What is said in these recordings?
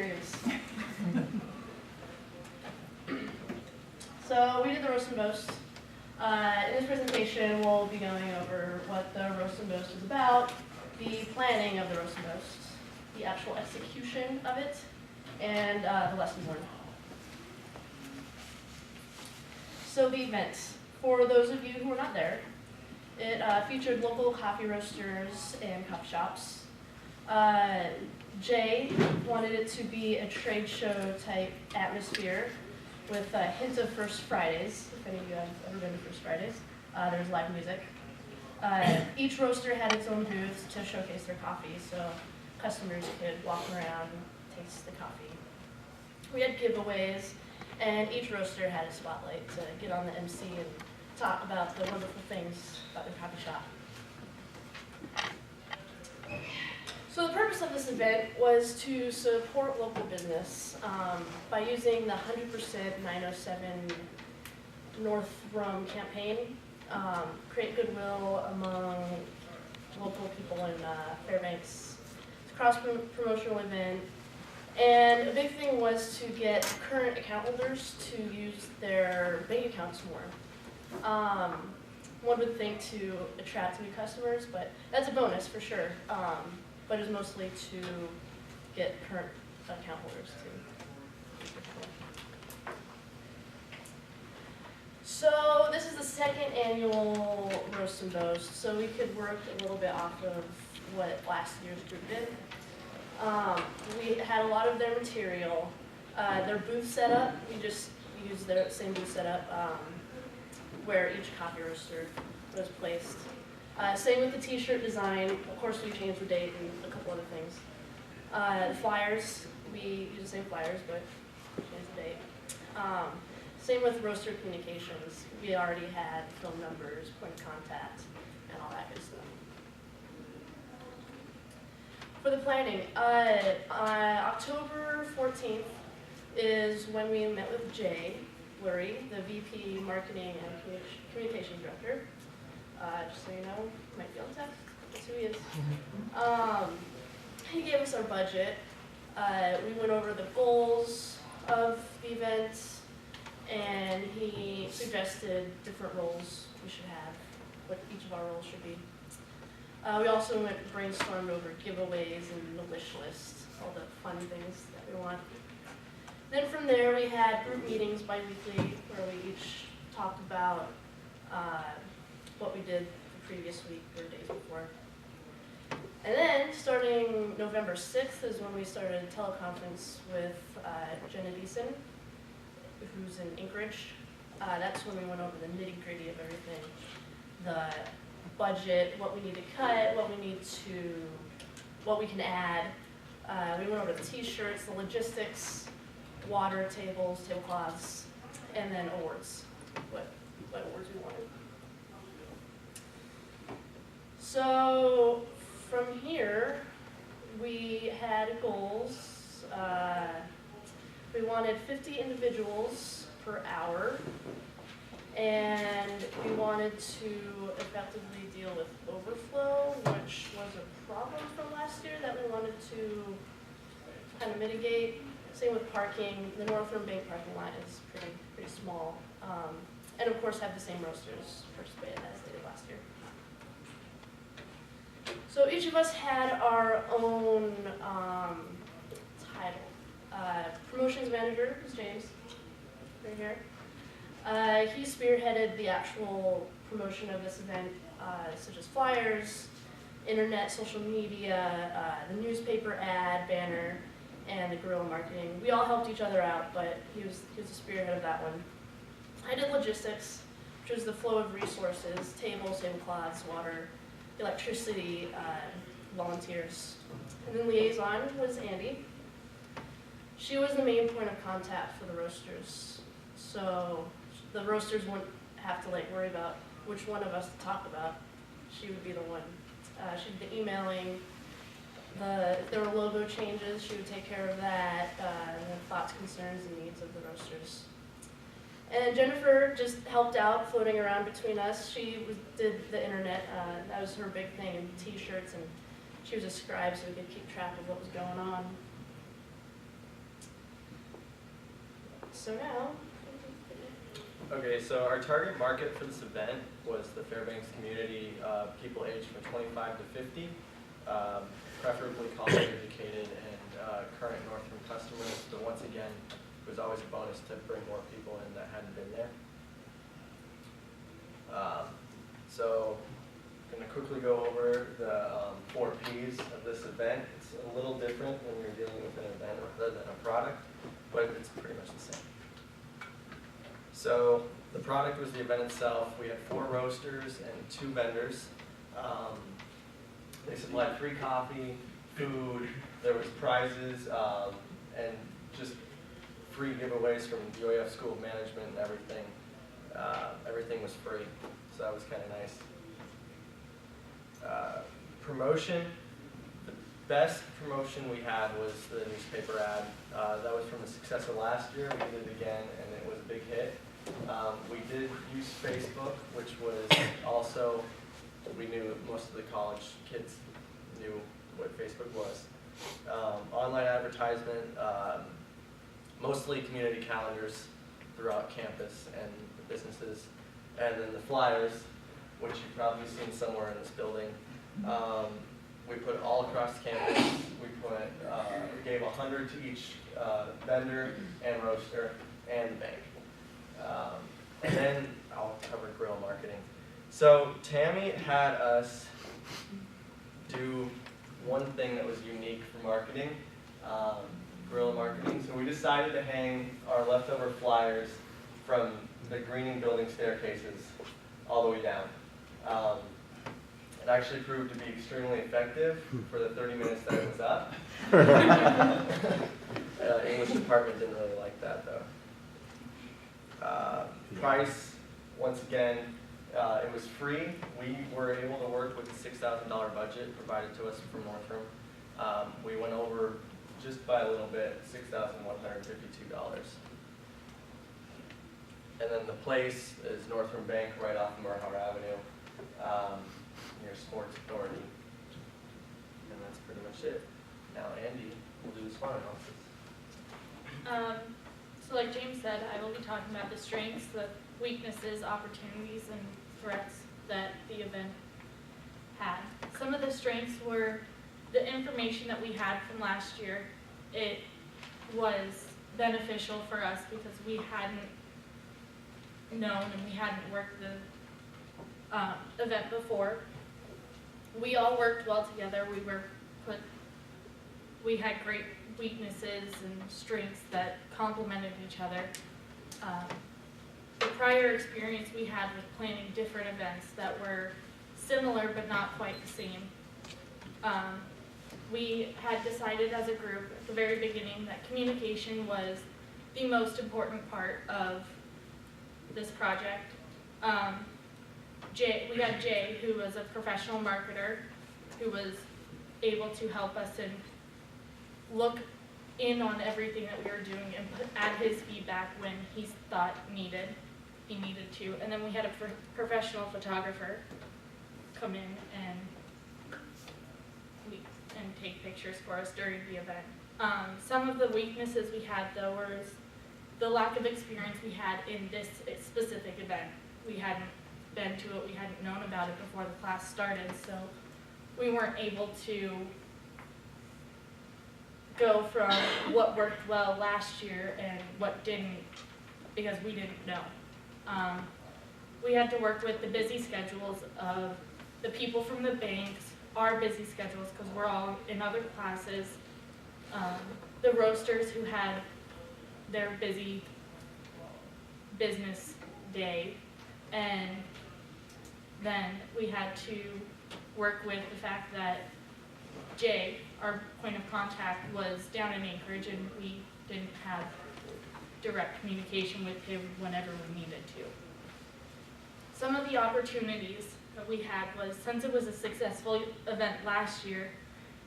serious. So we did the Roast and Boast. In this presentation, we'll be going over what the Roast and Boast is about, the planning of the Roast and Boast, the actual execution of it, and the lessons learned. So the event, for those of you who were not there, it featured local coffee roasters and coffee shops. Jay wanted it to be a trade show type atmosphere with a hint of First Fridays. If any of you have ever been to First Fridays, there's live music. Each roaster had its own booth to showcase their coffee, so customers could walk around and taste the coffee. We had giveaways, and each roaster had a spotlight to get on the MC and talk about the wonderful things about their coffee shop. So the purpose of this event was to support local business by using the 100% 907 North Rum campaign, create goodwill among local people in Fairbanks. It's a cross-promotional event, and a big thing was to get current account holders to use their bank accounts more. One would think to attract new customers, but that's a bonus for sure. But it's mostly to get current account holders to. So this is the second annual Roast and Boast, so we could work a little bit off of what last year's group did. We had a lot of their material. Their booth setup, we just used their same booth setup where each coffee roaster was placed. Same with the t-shirt design. Of course, we changed the date and a couple other things. The flyers, we use the same flyers, but changed the date. Same with roaster communications. We already had phone numbers, point of contact, and all that good stuff. For the planning, October 14th is when we met with Jay Lurie, the VP Marketing and Communications Director. Just so you know, you might be on text. That's who he is. He gave us our budget. We went over the goals of the event, and he suggested different roles we should have, what each of our roles should be. We also brainstormed over giveaways and the wish list, all the fun things that we want. Then from there, we had group meetings bi-weekly where we each talked about what we did the previous week or days before. And then, starting November 6th is when we started a teleconference with Jenna Deason, who's in Anchorage. That's when we went over the nitty-gritty of everything. The budget, what we need to cut, what we can add. We went over the t-shirts, the logistics, water tables, tablecloths, and then awards, what awards we wanted. So from here, we had goals. We wanted 50 individuals per hour, and we wanted to effectively deal with overflow, which was a problem from last year that we wanted to kind of mitigate. Same with parking. The Northern Bank parking lot is pretty small, and of course have the same roasters participate as they did last year. So each of us had our own title. Promotions manager is James, right here. He spearheaded the actual promotion of this event, such as flyers, internet, social media, the newspaper ad, banner, and the guerrilla marketing. We all helped each other out, but he was the spearhead of that one. I did logistics, which was the flow of resources, tables, tablecloths, water, electricity, volunteers. And then liaison was Andy. She was the main point of contact for the roasters. So the roasters wouldn't have to worry about which one of us to talk about. She would be the one. She'd be emailing. If there were logo changes, she would take care of that, and the thoughts, concerns, and needs of the roasters. And Jennifer just helped out, floating around between us. She did the internet. That was her big thing, and t-shirts, and she was a scribe, so we could keep track of what was going on. So now, Okay, so our target market for this event was the Fairbanks community, people aged from 25 to 50, preferably college educated and current Northram customers. But once again, it was always a bonus to bring more people in that hadn't been there. So I'm going to quickly go over the 4 Ps of this event. It's a little different when you're dealing with an event rather than a product, but it's pretty much the same. So the product was the event itself. We had 4 roasters and 2 vendors. They supplied free coffee, food, there was prizes, and just free giveaways from the UAF School of Management and everything. Everything was free, so that was kind of nice. Promotion. The best promotion we had was the newspaper ad. That was from the success of last year. We did it again, and it was a big hit. We did use Facebook, which was also, we knew most of the college kids knew what Facebook was. Online advertisement, mostly community calendars throughout campus and the businesses. And then the flyers, which you've probably seen somewhere in this building. We put all across campus. We gave 100 to each vendor and roaster and bank. And then I'll cover grill marketing. So Tammy had us do one thing that was unique for marketing, grill marketing. So we decided to hang our leftover flyers from the greening building staircases all the way down. It actually proved to be extremely effective for the 30 minutes that it was up. English department didn't really like that though. Price, once again, it was free. We were able to work with the $6,000 budget provided to us from Northram. We went over just by a little bit, $6,152. And then the place is Northram Bank right off of Murhauer Avenue, near Sports Authority. And that's pretty much it. Now Andy will do the SWOT analysis. So like James said, I will be talking about the strengths, the weaknesses, opportunities, and threats that the event had. Some of the strengths were the information that we had from last year. It was beneficial for us because we hadn't known and we hadn't worked the event before. We all worked well together. We had great weaknesses and strengths that complemented each other. The prior experience we had with planning different events that were similar but not quite the same. We had decided as a group at the very beginning that communication was the most important part of this project. We had Jay, who was a professional marketer, who was able to help us and look in on everything that we were doing and add his feedback when he thought he needed to. And then we had a professional photographer come in and take pictures for us during the event. Some of the weaknesses we had though was the lack of experience we had in this specific event. We hadn't been to it, we hadn't known about it before the class started, so we weren't able to go from what worked well last year and what didn't, because we didn't know. We had to work with the busy schedules of the people from the banks, our busy schedules, because we're all in other classes, the roasters who had their busy business day, and then we had to work with the fact that Jay, our point of contact, was down in Anchorage and we didn't have direct communication with him whenever we needed to. Some of the opportunities that we had was, since it was a successful event last year,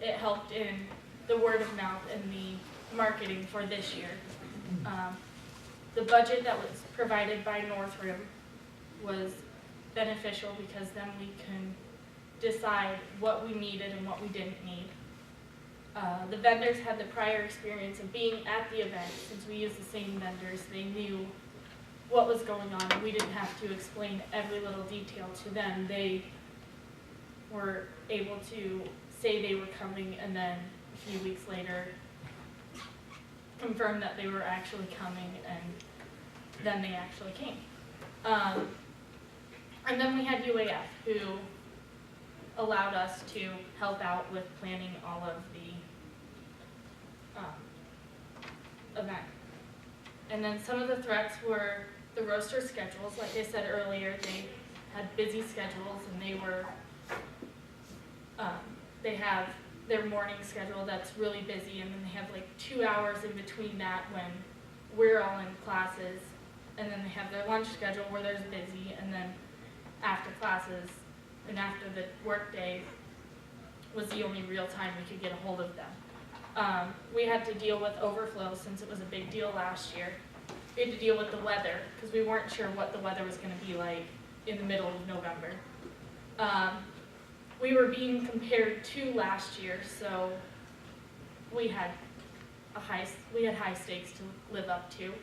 it helped in the word of mouth and the marketing for this year. The budget that was provided by Northram was beneficial because then we can decide what we needed and what we didn't need. The vendors had the prior experience of being at the event. Since we used the same vendors, they knew what was going on, and we didn't have to explain every little detail to them. They were able to say they were coming, and then a few weeks later confirm that they were actually coming, and then they actually came. And then we had UAF, who allowed us to help out with planning all of the event. And then some of the threats were the roster schedules. Like I said earlier, they had busy schedules, and they have their morning schedule that's really busy, and then they have like 2 hours in between that when we're all in classes, and then they have their lunch schedule where there's busy, and then after classes and after the work day was the only real time we could get a hold of them. We had to deal with overflow since it was a big deal last year. We had to deal with the weather because we weren't sure what the weather was going to be like in the middle of November. We were being compared to last year, so we had high stakes to live up to.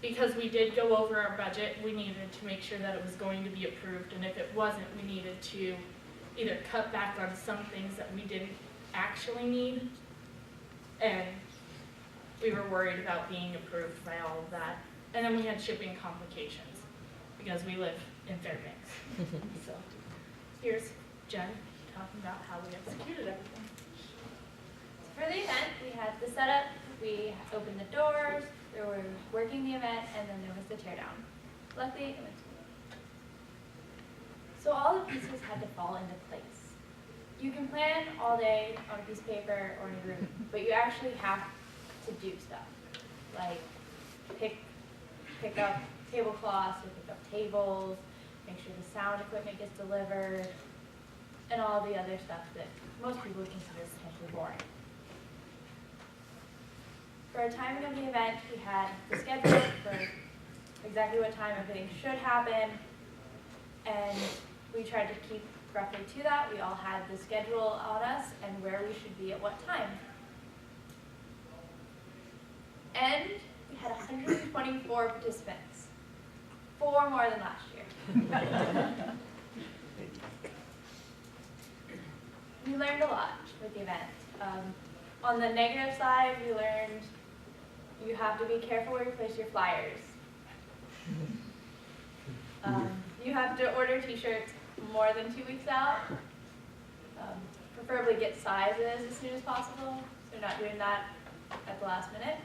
Because we did go over our budget, we needed to make sure that it was going to be approved, and if it wasn't, we needed to either cut back on some things that we didn't actually need, and we were worried about being approved by all of that. And then we had shipping complications because we live in Fairbanks. So here's Jen talking about how we executed everything. For the event, we had the setup, we opened the doors, we were working the event, and then there was the teardown. Luckily, it went smoothly. So all the pieces had to fall into place. You can plan all day on a piece of paper or in a room, but you actually have to do stuff, like pick up tablecloths, or pick up tables, make sure the sound equipment gets delivered, and all the other stuff that most people consider potentially boring. For our timing of the event, we had the schedule for exactly what time everything should happen, and we tried to keep roughly to that. We all had the schedule on us and where we should be at what time. And we had 124 participants, 4 more than last year. We learned a lot with the event. On the negative side, we learned you have to be careful where you place your flyers. You have to order t-shirts more than 2 weeks out. Preferably get sizes as soon as possible, so you're not doing that at the last minute.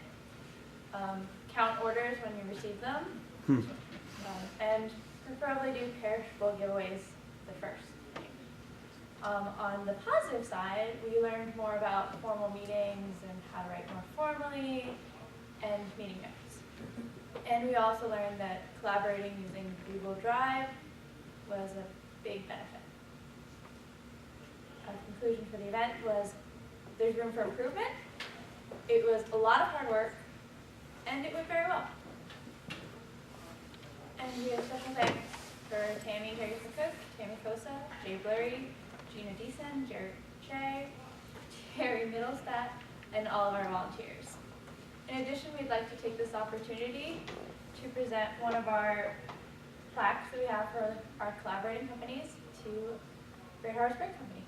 Count orders when you receive them. And preferably do perishable giveaways the first. On the positive side, we learned more about formal meetings and how to write more formally and meeting notes. And we also learned that collaborating using Google Drive was a big benefit. A conclusion for the event was there's room for improvement. It was a lot of hard work, and it went very well. And we have special thanks for Tammy Cook, Tammy Kosa, Jay Blurry, Gina Deason, Jared Che, Terry Middlestat, and all of our volunteers. In addition, we'd like to take this opportunity to present one of our plaques that we have for our collaborating companies to Great Harvest Brick Company.